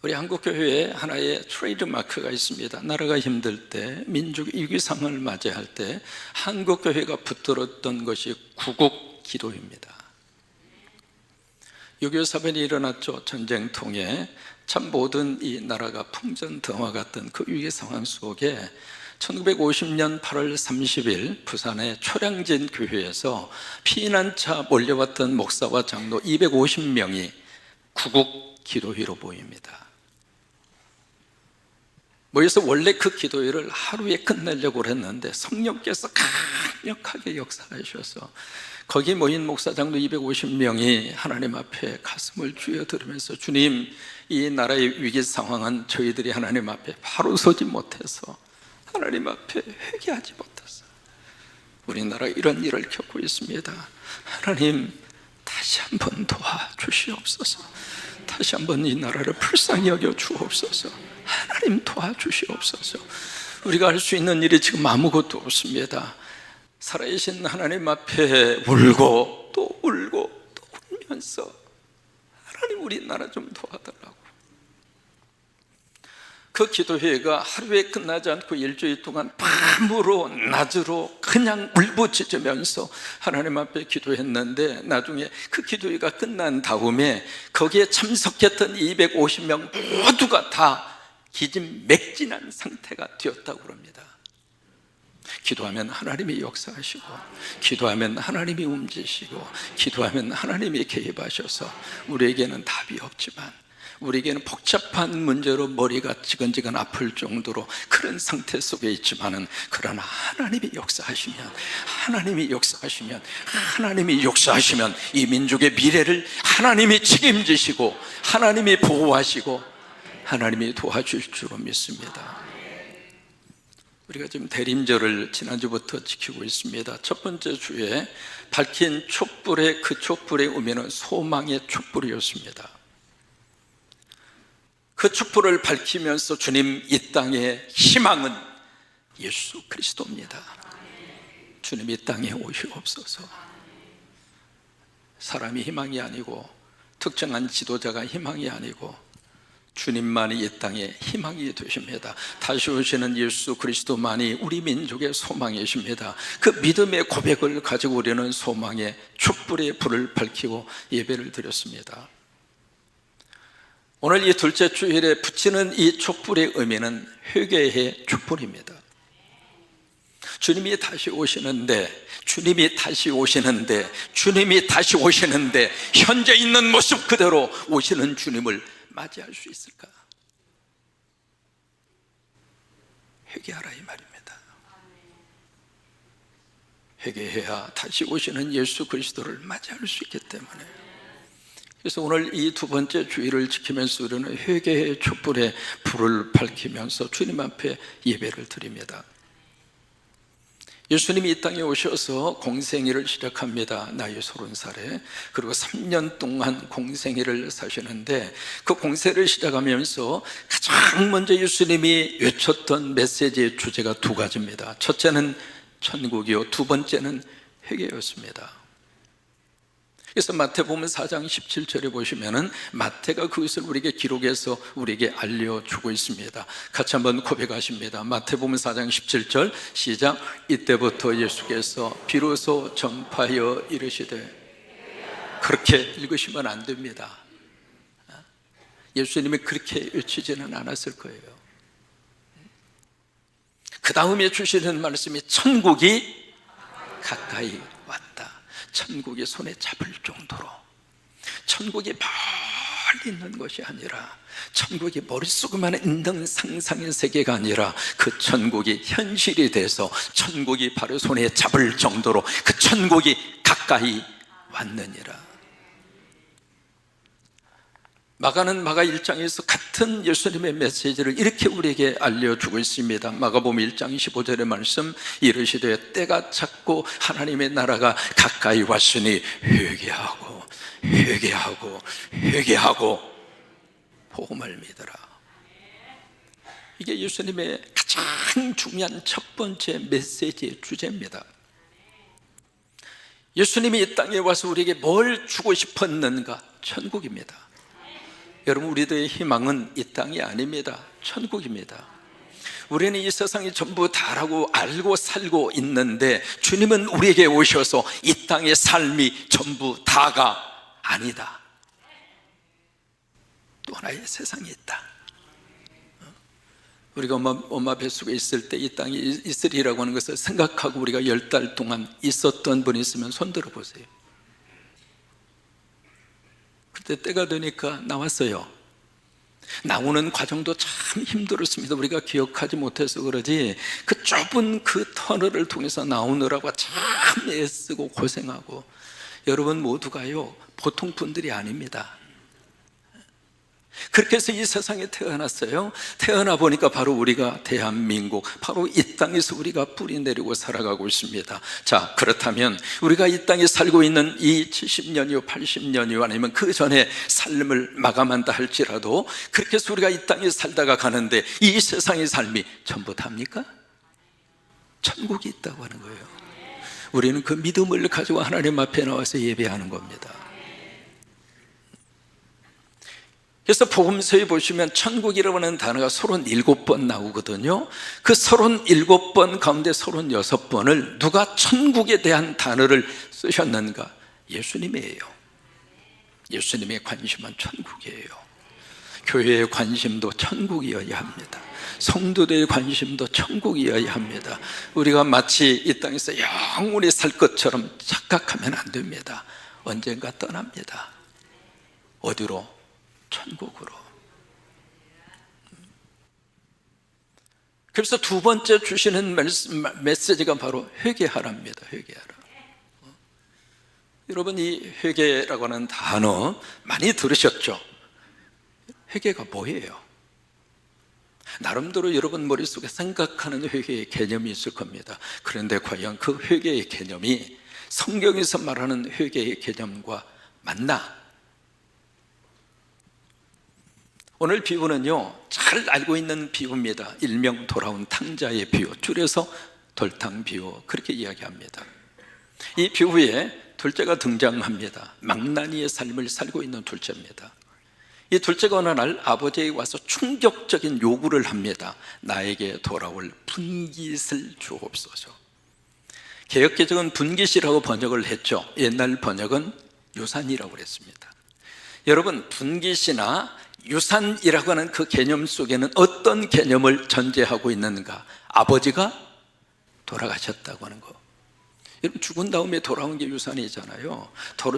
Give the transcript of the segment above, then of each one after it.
우리 한국교회에 하나의 트레이드마크가 있습니다. 나라가 힘들 때, 민족 위기상을 맞이할 때 한국교회가 붙들었던 것이 구국 기도입니다. 6.25 사변이 일어났죠. 전쟁 통해 참 모든 이 나라가 풍전등화 같던 그 위기 상황 속에 1950년 8월 30일 부산의 초량진 교회에서 피난차 몰려왔던 목사와 장로 250명이 구국 기도회로 모입니다. 모여서 원래 그 기도회를 하루에 끝내려고 했는데 성령께서 강력하게 역사하셔서 거기 모인 목사장도 250명이 하나님 앞에 가슴을 쥐어들으면서, 주님, 이 나라의 위기 상황은 저희들이 하나님 앞에 바로 서지 못해서 하나님 앞에 회개하지 못해서 우리나라 이런 일을 겪고 있습니다. 하나님, 다시 한번 도와주시옵소서. 다시 한번 이 나라를 불쌍히 여겨 주옵소서. 하나님 도와주시옵소서. 우리가 할 수 있는 일이 지금 아무것도 없습니다. 살아계신 하나님 앞에 울고 또 울고 또 울면서, 하나님 우리나라 좀 도와달라고. 그 기도회가 하루에 끝나지 않고 일주일 동안 밤으로 낮으로 그냥 울부짖으면서 하나님 앞에 기도했는데, 나중에 그 기도회가 끝난 다음에 거기에 참석했던 250명 모두가 다 기진맥진한 상태가 되었다고 합니다. 기도하면 하나님이 역사하시고, 기도하면 하나님이 움직이시고, 기도하면 하나님이 개입하셔서, 우리에게는 답이 없지만, 우리에게는 복잡한 문제로 머리가 지근지근 아플 정도로 그런 상태 속에 있지만은, 그러나 하나님이 역사하시면, 하나님이 역사하시면, 하나님이 역사하시면 이 민족의 미래를 하나님이 책임지시고, 하나님이 보호하시고, 하나님이 도와주실 줄로 믿습니다. 우리가 지금 대림절을 지난주부터 지키고 있습니다. 첫 번째 주에 밝힌 촛불의 그 촛불의 의미는 소망의 촛불이었습니다. 그 촛불을 밝히면서 주님, 이 땅의 희망은 예수 그리스도입니다. 주님, 이 땅에 오시옵소서. 사람이 희망이 아니고, 특정한 지도자가 희망이 아니고, 주님만이 이 땅에 희망이 되십니다. 다시 오시는 예수 그리스도만이 우리 민족의 소망이십니다. 그 믿음의 고백을 가지고 우리는 소망의 촛불의 불을 밝히고 예배를 드렸습니다. 오늘 이 둘째 주일에 붙이는 이 촛불의 의미는 회개의 촛불입니다. 주님이 다시 오시는데, 주님이 다시 오시는데, 주님이 다시 오시는데, 현재 있는 모습 그대로 오시는 주님을 맞이할 수 있을까? 회개하라 이 말입니다. 회개해야 다시 오시는 예수 그리스도를 맞이할 수 있기 때문에. 그래서 오늘 이 두 번째 주일을 지키면서 우리는 회개의 촛불에 불을 밝히면서 주님 앞에 예배를 드립니다. 예수님이 이 땅에 오셔서 공생애를 시작합니다. 나이 30살에. 그리고 3년 동안 공생애를 사시는데, 그 공생애를 시작하면서 가장 먼저 예수님이 외쳤던 메시지의 주제가 두 가지입니다. 첫째는 천국이요, 두 번째는 회개였습니다. 그래서 마태복음 4장 17절에 보시면은 마태가 그것을 우리에게 기록해서 우리에게 알려주고 있습니다. 같이 한번 고백하십니다. 마태복음 4장 17절 시작. 이때부터 예수께서 비로소 전파하여 이르시되, 그렇게 읽으시면 안 됩니다. 예수님이 그렇게 외치지는 않았을 거예요. 그 다음에 주시는 말씀이 천국이 가까이 왔다. 천국이 손에 잡을 정도로, 천국이 멀리 있는 것이 아니라, 천국이 머릿속에만 있는 상상의 세계가 아니라, 그 천국이 현실이 돼서 천국이 바로 손에 잡을 정도로 그 천국이 가까이 왔느니라. 마가는 마가 1장에서 같은 예수님의 메시지를 이렇게 우리에게 알려주고 있습니다. 마가복음 1장 15절의 말씀, 이르시되 때가 찼고 하나님의 나라가 가까이 왔으니 회개하고 회개하고 회개하고 복음을 믿으라. 이게 예수님의 가장 중요한 첫 번째 메시지의 주제입니다. 예수님이 이 땅에 와서 우리에게 뭘 주고 싶었는가? 천국입니다. 여러분, 우리들의 희망은 이 땅이 아닙니다. 천국입니다. 우리는 이 세상이 전부 다라고 알고 살고 있는데, 주님은 우리에게 오셔서 이 땅의 삶이 전부 다가 아니다. 또 하나의 세상이 있다. 우리가 엄마 뱃속에 있을 때 이 땅이 있으리라고 하는 것을 생각하고 우리가 10달 동안 있었던 분이 있으면 손 들어보세요. 그때 때가 되니까 나왔어요. 나오는 과정도 참 힘들었습니다. 우리가 기억하지 못해서 그러지, 그 좁은 그 터널을 통해서 나오느라고 참 애쓰고 고생하고, 여러분 모두가요 보통 분들이 아닙니다. 그렇게 해서 이 세상에 태어났어요. 태어나 보니까 바로 우리가 대한민국, 바로 이 땅에서 우리가 뿌리 내리고 살아가고 있습니다. 자, 그렇다면 우리가 이 땅에 살고 있는 이 70년이요 80년이요 아니면 그 전에 삶을 마감한다 할지라도, 그렇게 해서 우리가 이 땅에 살다가 가는데 이 세상의 삶이 전부 답니까? 천국이 있다고 하는 거예요. 우리는 그 믿음을 가지고 하나님 앞에 나와서 예배하는 겁니다. 그래서 복음서에 보시면 천국이라고 하는 단어가 37번 나오거든요. 그 37번 가운데 36번을 누가 천국에 대한 단어를 쓰셨는가? 예수님이에요. 예수님의 관심은 천국이에요. 교회의 관심도 천국이어야 합니다. 성도들의 관심도 천국이어야 합니다. 우리가 마치 이 땅에서 영원히 살 것처럼 착각하면 안 됩니다. 언젠가 떠납니다. 어디로? 천국으로. 그래서 두 번째 주시는 메시지가 바로 회개하랍니다. 회개하라. 여러분, 이 회개라고 하는 단어 많이 들으셨죠? 회개가 뭐예요? 나름대로 여러분 머릿속에 생각하는 회개의 개념이 있을 겁니다. 그런데 과연 그 회개의 개념이 성경에서 말하는 회개의 개념과 맞나? 오늘 비유는요, 잘 알고 있는 비유입니다. 일명 돌아온 탕자의 비유, 줄여서 돌탕 비유, 그렇게 이야기합니다. 이 비유에 둘째가 등장합니다. 망나니의 삶을 살고 있는 둘째입니다. 이 둘째가 어느 날 아버지에게 와서 충격적인 요구를 합니다. 나에게 돌아올 분깃을 주옵소서. 개역개정은 분깃이라고 번역을 했죠. 옛날 번역은 유산이라고 그랬습니다. 여러분, 분깃이나 유산이라고 하는 그 개념 속에는 어떤 개념을 전제하고 있는가? 아버지가 돌아가셨다고 하는 거. 여러분, 죽은 다음에 돌아온 게 유산이잖아요.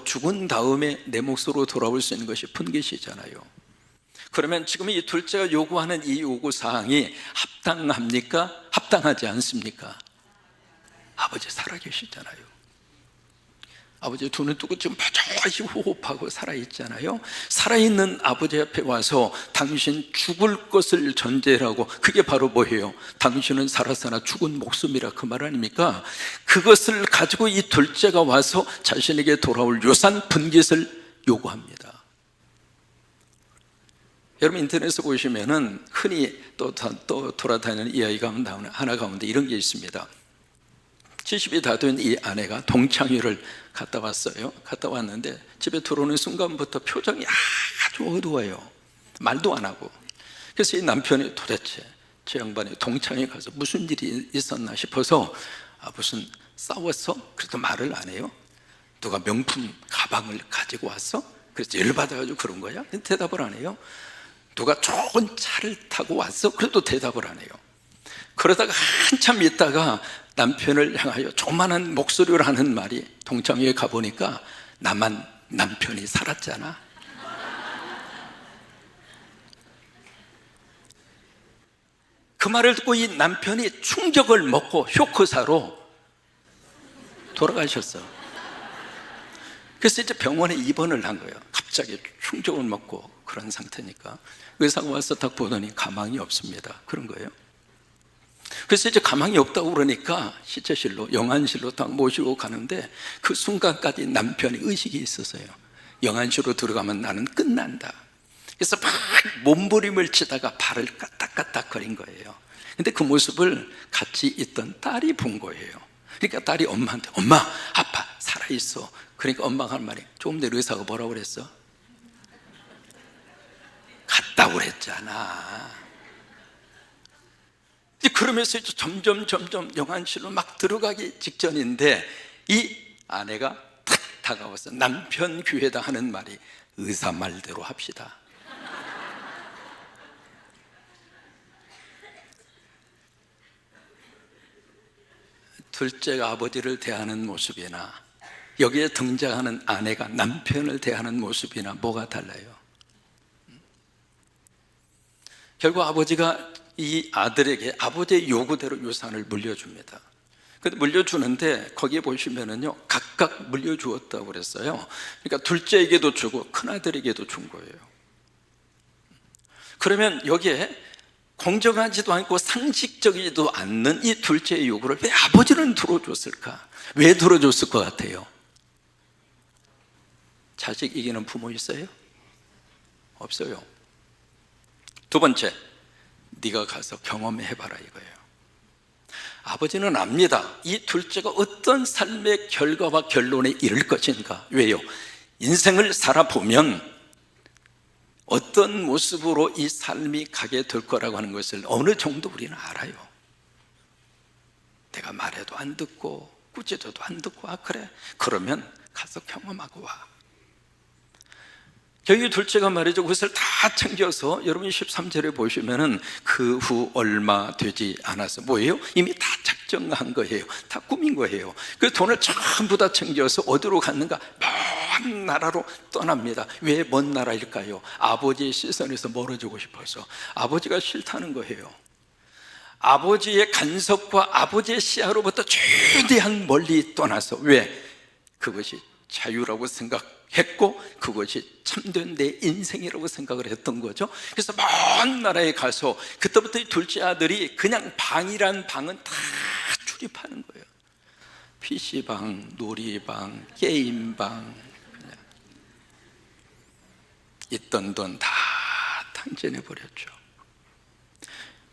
죽은 다음에 내 몫으로 돌아올 수 있는 것이 분깃이잖아요. 그러면 지금 이 둘째가 요구하는 이 요구사항이 합당합니까? 합당하지 않습니까? 아버지 살아계시잖아요. 아버지 두 눈 뜨고 지금 바짝바짝 호흡하고 살아있잖아요. 살아있는 아버지 앞에 와서 당신 죽을 것을 전제라고, 그게 바로 뭐예요? 당신은 살았으나 죽은 목숨이라, 그 말 아닙니까? 그것을 가지고 이 둘째가 와서 자신에게 돌아올 유산 분깃을 요구합니다. 여러분, 인터넷에 보시면은 흔히 또 돌아다니는 이야기가 하나 가운데 이런 게 있습니다. 70이 다 된 이 아내가 동창회를 갔다 왔어요. 갔다 왔는데 집에 들어오는 순간부터 표정이 아주 어두워요. 말도 안 하고. 그래서 이 남편이 도대체 저 양반이 동창회 가서 무슨 일이 있었나 싶어서, 무슨 싸웠어? 그래도 말을 안 해요. 누가 명품 가방을 가지고 왔어? 그래서 열받아가지고 그런 거야? 대답을 안 해요. 누가 좋은 차를 타고 왔어? 그래도 대답을 안 해요. 그러다가 한참 있다가 남편을 향하여 조만한 목소리로 하는 말이, 동창회에 가보니까 나만 남편이 살았잖아. 그 말을 듣고 이 남편이 충격을 먹고 쇼크사로 돌아가셨어. 그래서 이제 병원에 입원을 한 거예요. 갑자기 충격을 먹고 그런 상태니까. 의사가 와서 딱 보더니 가망이 없습니다. 그런 거예요. 그래서 이제 가망이 없다고 그러니까 시체실로, 영안실로 딱 모시고 가는데, 그 순간까지 남편이 의식이 있었어요. 영안실로 들어가면 나는 끝난다. 그래서 막 몸부림을 치다가 발을 까딱까딱거린 거예요. 근데 그 모습을 같이 있던 딸이 본 거예요. 그러니까 딸이 엄마한테, 엄마, 아빠 살아있어. 그러니까 엄마가 한 말이, 조금 전에 의사가 뭐라고 그랬어? 갔다고 그랬잖아. 그러면서 점점 영안실로 막 들어가기 직전인데 이 아내가 탁 다가와서 남편 귀에다 하는 말이, 의사 말대로 합시다. 둘째가 아버지를 대하는 모습이나 여기에 등장하는 아내가 남편을 대하는 모습이나 뭐가 달라요? 결국 아버지가 이 아들에게 아버지의 요구대로 유산을 물려줍니다. 근데 물려주는데 거기에 보시면은요, 각각 물려주었다고 그랬어요. 그러니까 둘째에게도 주고 큰아들에게도 준 거예요. 그러면 여기에 공정하지도 않고 상식적이지도 않는 이 둘째의 요구를 왜 아버지는 들어줬을까? 왜 들어줬을 것 같아요? 자식 이기는 부모 있어요? 없어요. 두 번째, 네가 가서 경험해봐라 이거예요. 아버지는 압니다. 이 둘째가 어떤 삶의 결과와 결론에 이를 것인가. 왜요? 인생을 살아보면 어떤 모습으로 이 삶이 가게 될 거라고 하는 것을 어느 정도 우리는 알아요. 내가 말해도 안 듣고 꾸짖어도 안 듣고, 아 그래? 그러면 가서 경험하고 와. 저희 둘째가 말이죠, 그것을 다 챙겨서 여러분 13절에 보시면은 그 후 얼마 되지 않아서 뭐예요? 이미 다 작정한 거예요. 다 꾸민 거예요. 그 돈을 전부 다 챙겨서 어디로 갔는가? 먼 나라로 떠납니다. 왜 먼 나라일까요? 아버지의 시선에서 멀어지고 싶어서. 아버지가 싫다는 거예요. 아버지의 간섭과 아버지의 시야로부터 최대한 멀리 떠나서. 왜? 그것이 자유라고 생각했고 그것이 참된 내 인생이라고 생각을 했던 거죠. 그래서 먼 나라에 가서 그때부터 이 둘째 아들이 그냥 방이란 방은 다 출입하는 거예요. PC방, 놀이방, 게임방, 그냥 있던 돈 다 탕진해 버렸죠.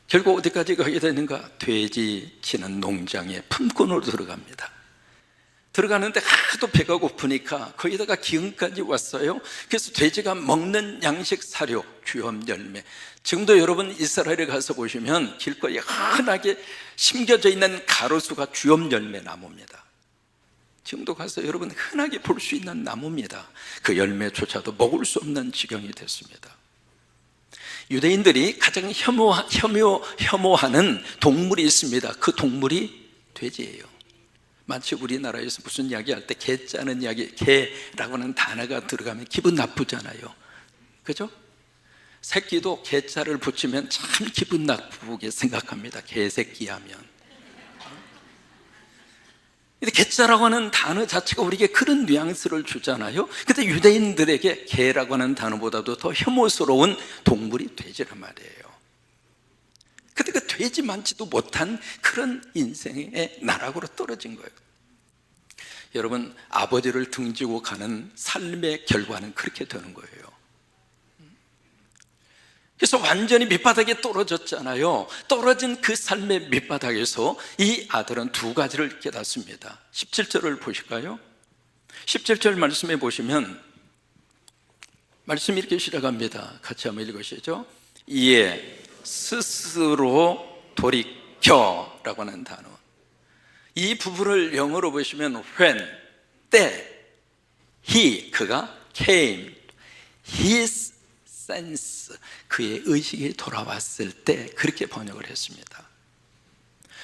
결국 어디까지 가게 되는가? 돼지 치는 농장에 품꾼으로 들어갑니다. 들어가는데 하도 배가 고프니까 거기다가 기운까지 왔어요. 그래서 돼지가 먹는 양식 사료, 쥐엄 열매. 지금도 여러분 이스라엘에 가서 보시면 길거리에 흔하게 심겨져 있는 가로수가 쥐엄 열매 나무입니다. 지금도 가서 여러분 흔하게 볼 수 있는 나무입니다. 그 열매조차도 먹을 수 없는 지경이 됐습니다. 유대인들이 가장 혐오하는 동물이 있습니다. 그 동물이 돼지예요. 마치 우리나라에서 무슨 이야기 할 때 개 짜는 이야기, 개라고 하는 단어가 들어가면 기분 나쁘잖아요. 그죠? 새끼도 개자를 붙이면 참 기분 나쁘게 생각합니다. 개새끼 하면. 근데 개자라고 하는 단어 자체가 우리에게 그런 뉘앙스를 주잖아요. 근데 유대인들에게 개라고 하는 단어보다도 더 혐오스러운 동물이 돼지란 말이에요. 근데 그 되지 많지도 못한 그런 인생의 나락으로 떨어진 거예요. 여러분, 아버지를 등지고 가는 삶의 결과는 그렇게 되는 거예요. 그래서 완전히 밑바닥에 떨어졌잖아요. 떨어진 그 삶의 밑바닥에서 이 아들은 두 가지를 깨닫습니다. 17절을 보실까요? 17절 말씀해 보시면 말씀이 이렇게 시작합니다. 같이 한번 읽으시죠. 이에 스스로 돌이켜 라고 하는 단어, 이 부분을 영어로 보시면 when, 때, he, 그가 came, his sense, 그의 의식이 돌아왔을 때, 그렇게 번역을 했습니다.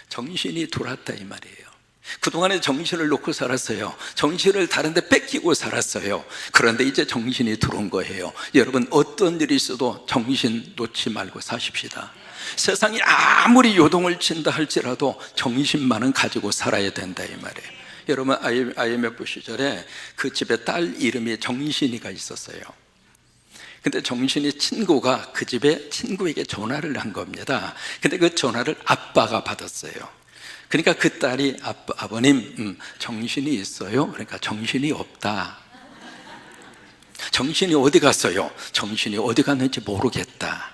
정신이 돌았다 이 말이에요. 그동안에 정신을 놓고 살았어요. 정신을 다른 데 뺏기고 살았어요. 그런데 이제 정신이 들어온 거예요. 여러분, 어떤 일이 있어도 정신 놓지 말고 사십시다. 세상이 아무리 요동을 친다 할지라도 정신만은 가지고 살아야 된다 이 말이에요. 여러분, IMF 시절에 그 집에 딸 이름이 정신이가 있었어요. 근데 정신이 친구가 그 집에 친구에게 전화를 한 겁니다. 근데 그 전화를 아빠가 받았어요. 그러니까 그 딸이 아버님 정신이 있어요? 그러니까 정신이 없다. 정신이 어디 갔어요? 정신이 어디 갔는지 모르겠다.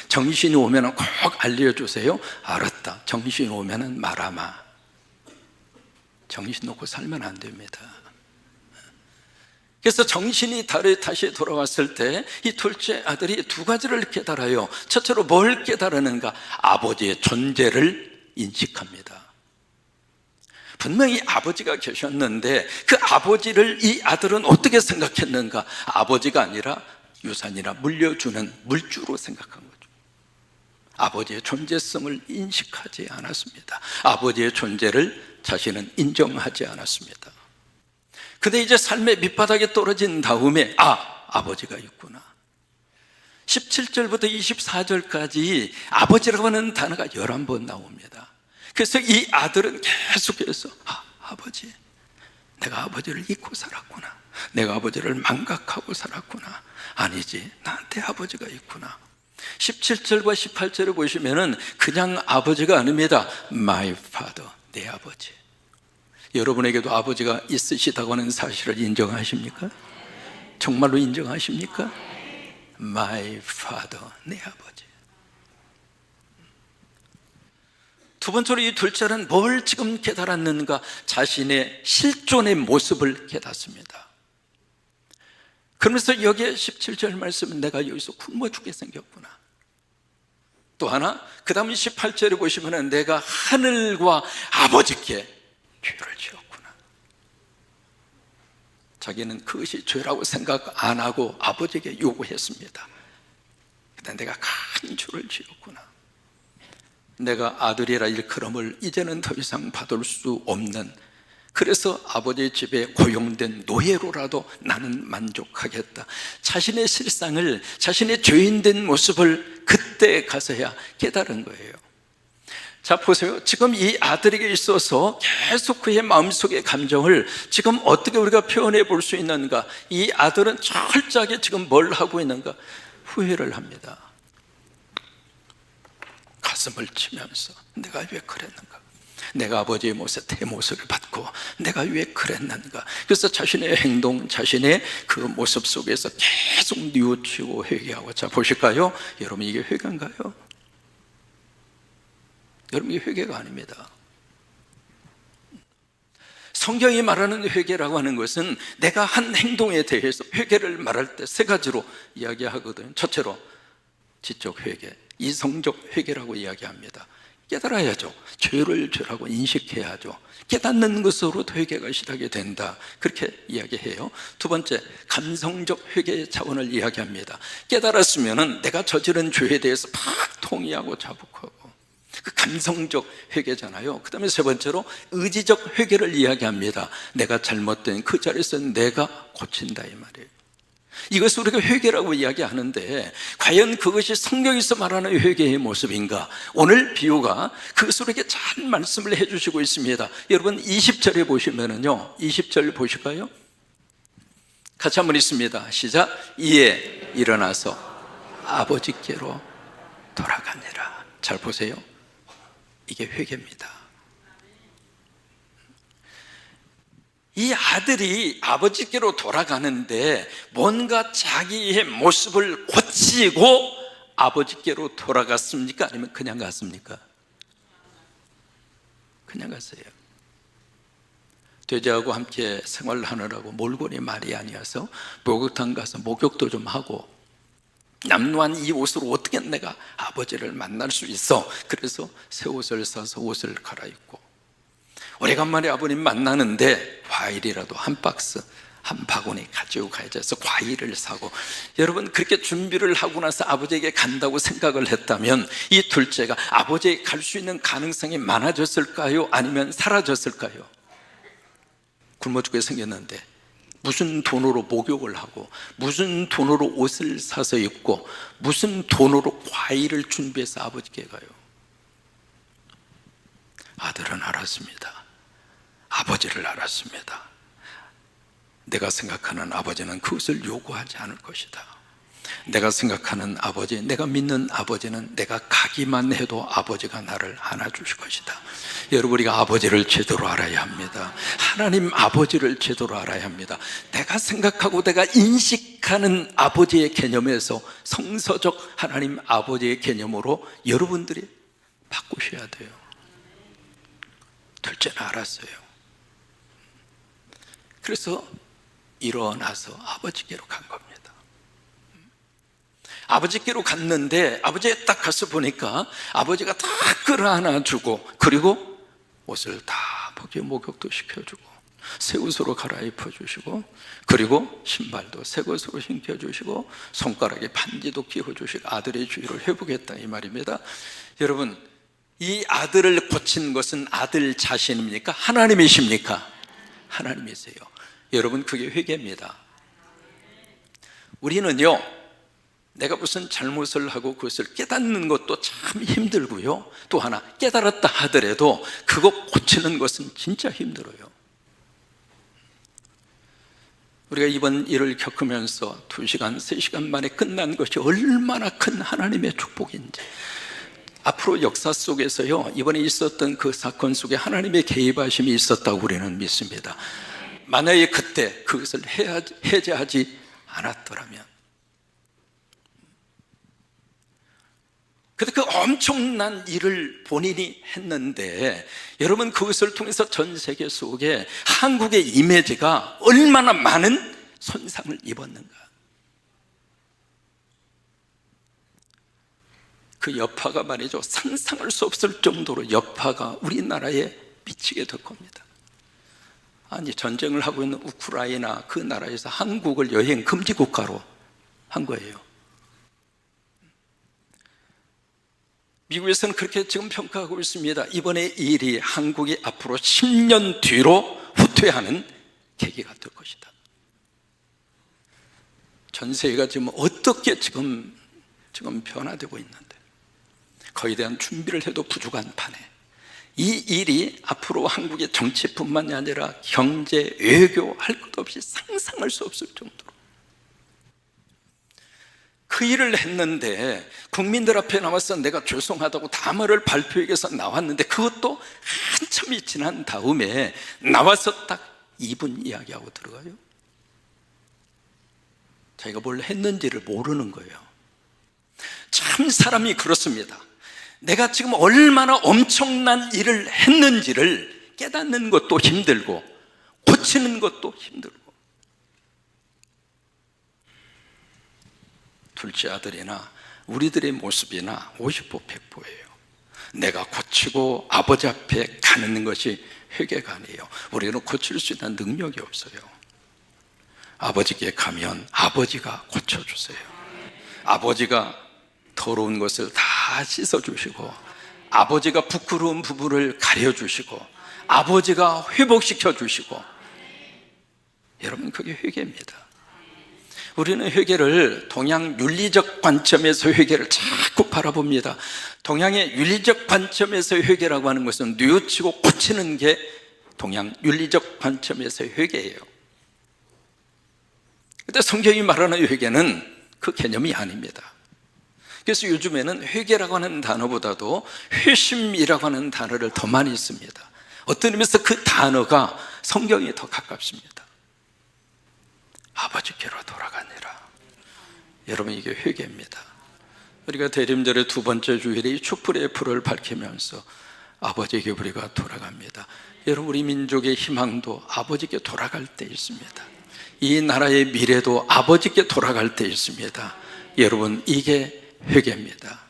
정신이 오면 꼭 알려주세요. 알았다. 정신이 오면 말아마. 정신 놓고 살면 안 됩니다. 그래서 정신이 다시 돌아왔을 때 이 둘째 아들이 두 가지를 깨달아요. 첫째로 뭘 깨달았는가? 아버지의 존재를 인식합니다. 분명히 아버지가 계셨는데 그 아버지를 이 아들은 어떻게 생각했는가? 아버지가 아니라 유산이나 물려주는 물주로 생각한 거죠. 아버지의 존재성을 인식하지 않았습니다. 아버지의 존재를 자신은 인정하지 않았습니다. 근데 이제 삶의 밑바닥에 떨어진 다음에 아버지가 있구나. 17절부터 24절까지 아버지라고 하는 단어가 11번 나옵니다. 그래서 이 아들은 계속해서 아버지, 내가 아버지를 잊고 살았구나. 내가 아버지를 망각하고 살았구나. 아니지, 나한테 아버지가 있구나. 17절과 18절을 보시면은 그냥 아버지가 아닙니다. My father, 내 아버지. 여러분에게도 아버지가 있으시다고 하는 사실을 인정하십니까? 정말로 인정하십니까? My father, 내 아버지. 두 번째로 이 둘째는 뭘 지금 깨달았는가? 자신의 실존의 모습을 깨닫습니다. 그러면서 여기에 17절 말씀은 내가 여기서 굶어 죽게 생겼구나. 또 하나, 그 다음 18절에 보시면 내가 하늘과 아버지께 죄를 지었구나. 자기는 그것이 죄라고 생각 안 하고 아버지에게 요구했습니다. 근데 내가 큰 죄를 지었구나. 내가 아들이라 일컬음을 이제는 더 이상 받을 수 없는, 그래서 아버지의 집에 고용된 노예로라도 나는 만족하겠다. 자신의 실상을, 자신의 죄인된 모습을 그때 가서야 깨달은 거예요. 자, 보세요. 지금 이 아들에게 있어서 계속 그의 마음속의 감정을 지금 어떻게 우리가 표현해 볼 수 있는가? 이 아들은 철저하게 지금 뭘 하고 있는가? 후회를 합니다. 가슴을 치면서 내가 왜 그랬는가? 내가 아버지의 못에 대못을 받고 내가 왜 그랬는가? 그래서 자신의 행동, 자신의 그 모습 속에서 계속 뉘우치고 회개하고. 자, 보실까요? 여러분, 이게 회개인가요? 여러분, 이게 회개가 아닙니다. 성경이 말하는 회개라고 하는 것은 내가 한 행동에 대해서 회개를 말할 때 세 가지로 이야기하거든요. 첫째로 지적 회개, 이성적 회개라고 이야기합니다. 깨달아야죠. 죄를 죄라고 인식해야죠. 깨닫는 것으로 회개가 시작이 된다, 그렇게 이야기해요. 두 번째, 감성적 회개의 차원을 이야기합니다. 깨달았으면 내가 저지른 죄에 대해서 막 통의하고 자복하고, 그 감성적 회개잖아요. 그 다음에 세 번째로 의지적 회개를 이야기합니다. 내가 잘못된 그 자리에서 내가 고친다, 이 말이에요. 이것을 우리가 회개라고 이야기하는데 과연 그것이 성경에서 말하는 회개의 모습인가? 오늘 비유가 그것을 우리에게 잘 말씀을 해주시고 있습니다. 여러분, 20절에 보시면은요, 20절 보실까요? 같이 한번 읽습니다. 시작. 이에 일어나서 아버지께로 돌아가니라. 잘 보세요. 이게 회개입니다. 이 아들이 아버지께로 돌아가는데 뭔가 자기의 모습을 고치고 아버지께로 돌아갔습니까? 아니면 그냥 갔습니까? 그냥 갔어요. 돼지하고 함께 생활하느라고 몰골이 말이 아니어서 목욕탕 가서 목욕도 좀 하고, 남루한 이 옷으로 어떻게 내가 아버지를 만날 수 있어? 그래서 새 옷을 사서 옷을 갈아입고, 오래간만에 아버님 만나는데 과일이라도 한 박스, 한 바구니 가지고 가야지 해서 과일을 사고, 여러분, 그렇게 준비를 하고 나서 아버지에게 간다고 생각을 했다면 이 둘째가 아버지에게 갈 수 있는 가능성이 많아졌을까요? 아니면 사라졌을까요? 굶어 죽게 생겼는데 무슨 돈으로 목욕을 하고, 무슨 돈으로 옷을 사서 입고, 무슨 돈으로 과일을 준비해서 아버지께 가요? 아들은 알았습니다. 아버지를 알았습니다. 내가 생각하는 아버지는 그것을 요구하지 않을 것이다. 내가 생각하는 아버지, 내가 믿는 아버지는 내가 가기만 해도 아버지가 나를 안아주실 것이다. 여러분, 우리가 아버지를 제대로 알아야 합니다. 하나님 아버지를 제대로 알아야 합니다. 내가 생각하고 내가 인식 인식하는 아버지의 개념에서 성서적 하나님 아버지의 개념으로 여러분들이 바꾸셔야 돼요. 둘째는 알았어요. 그래서 일어나서 아버지께로 간 겁니다. 아버지께로 갔는데 아버지가 딱 가서 보니까 아버지가 다 끌어안아주고, 그리고 옷을 다 벗겨 목욕도 시켜주고 새 옷으로 갈아입혀 주시고, 그리고 신발도 새 것으로 신겨주시고 손가락에 반지도 끼워주시고 아들의 주의를 회복했다 이 말입니다. 여러분, 이 아들을 고친 것은 아들 자신입니까? 하나님이십니까? 하나님이세요. 여러분, 그게 회개입니다. 우리는요, 내가 무슨 잘못을 하고 그것을 깨닫는 것도 참 힘들고요, 또 하나 깨달았다 하더라도 그거 고치는 것은 진짜 힘들어요. 우리가 이번 일을 겪으면서 2시간, 3시간 만에 끝난 것이 얼마나 큰 하나님의 축복인지, 앞으로 역사 속에서요, 이번에 있었던 그 사건 속에 하나님의 개입하심이 있었다고 우리는 믿습니다. 만약에 그때 그것을 해제하지 않았더라면, 근데 그 엄청난 일을 본인이 했는데, 여러분, 그것을 통해서 전 세계 속에 한국의 이미지가 얼마나 많은 손상을 입었는가. 그 여파가 말이죠, 상상할 수 없을 정도로 여파가 우리나라에 미치게 될 겁니다. 아니, 전쟁을 하고 있는 우크라이나 그 나라에서 한국을 여행 금지 국가로 한 거예요. 미국에서는 그렇게 지금 평가하고 있습니다. 이번에 이 일이 한국이 앞으로 10년 뒤로 후퇴하는 계기가 될 것이다. 전 세계가 지금 어떻게 지금 변화되고 있는데, 거기에 대한 준비를 해도 부족한 판에 이 일이 앞으로 한국의 정치뿐만이 아니라 경제, 외교 할 것 없이 상상할 수 없을 정도로 그 일을 했는데, 국민들 앞에 나와서 내가 죄송하다고 담화를 발표해서 나왔는데, 그것도 한참이 지난 다음에 나와서 딱 2분 이야기하고 들어가요. 자기가 뭘 했는지를 모르는 거예요. 참 사람이 그렇습니다. 내가 지금 얼마나 엄청난 일을 했는지를 깨닫는 것도 힘들고 고치는 것도 힘들고. 둘째 아들이나 우리들의 모습이나 50보 100보예요. 내가 고치고 아버지 앞에 가는 것이 회개가 아니에요. 우리는 고칠 수 있는 능력이 없어요. 아버지께 가면 아버지가 고쳐주세요. 아버지가 더러운 것을 다 씻어주시고, 아버지가 부끄러운 부분을 가려주시고, 아버지가 회복시켜 주시고. 여러분, 그게 회개입니다. 우리는 회개를 동양 윤리적 관점에서 회개를 자꾸 바라봅니다. 동양의 윤리적 관점에서 회개라고 하는 것은 뉘우치고 고치는 게 동양 윤리적 관점에서의 회개예요. 그런데 성경이 말하는 회개는 그 개념이 아닙니다. 그래서 요즘에는 회개라고 하는 단어보다도 회심이라고 하는 단어를 더 많이 씁니다. 어떤 의미에서 그 단어가 성경에 더 가깝습니다. 아버지께로 돌아가니라. 여러분, 이게 회개입니다. 우리가 대림절의 두 번째 주일에 이 촛불의 불을 밝히면서 아버지에게 우리가 돌아갑니다. 여러분, 우리 민족의 희망도 아버지께 돌아갈 때 있습니다. 이 나라의 미래도 아버지께 돌아갈 때 있습니다. 여러분, 이게 회개입니다.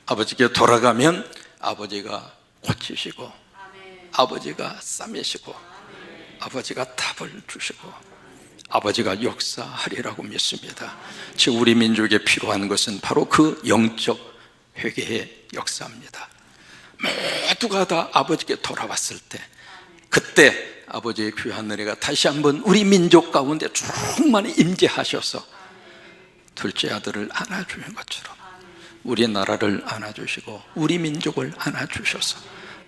아버지께 돌아가면 아버지가 고치시고, 아버지가 싸매시고, 아버지가 답을 주시고, 아버지가 역사하리라고 믿습니다. 지금 우리 민족에 필요한 것은 바로 그 영적 회개의 역사입니다. 모두가 다 아버지께 돌아왔을 때, 그때 아버지의 귀한 은혜가 다시 한번 우리 민족 가운데 충만히 임재하셔서 둘째 아들을 안아주는 것처럼 우리 나라를 안아주시고 우리 민족을 안아주셔서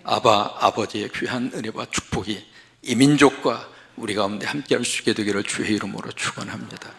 아버지의 귀한 은혜와 축복이 이 민족과 우리 가운데 함께할 수 있게 되기를 주의 이름으로 축원합니다.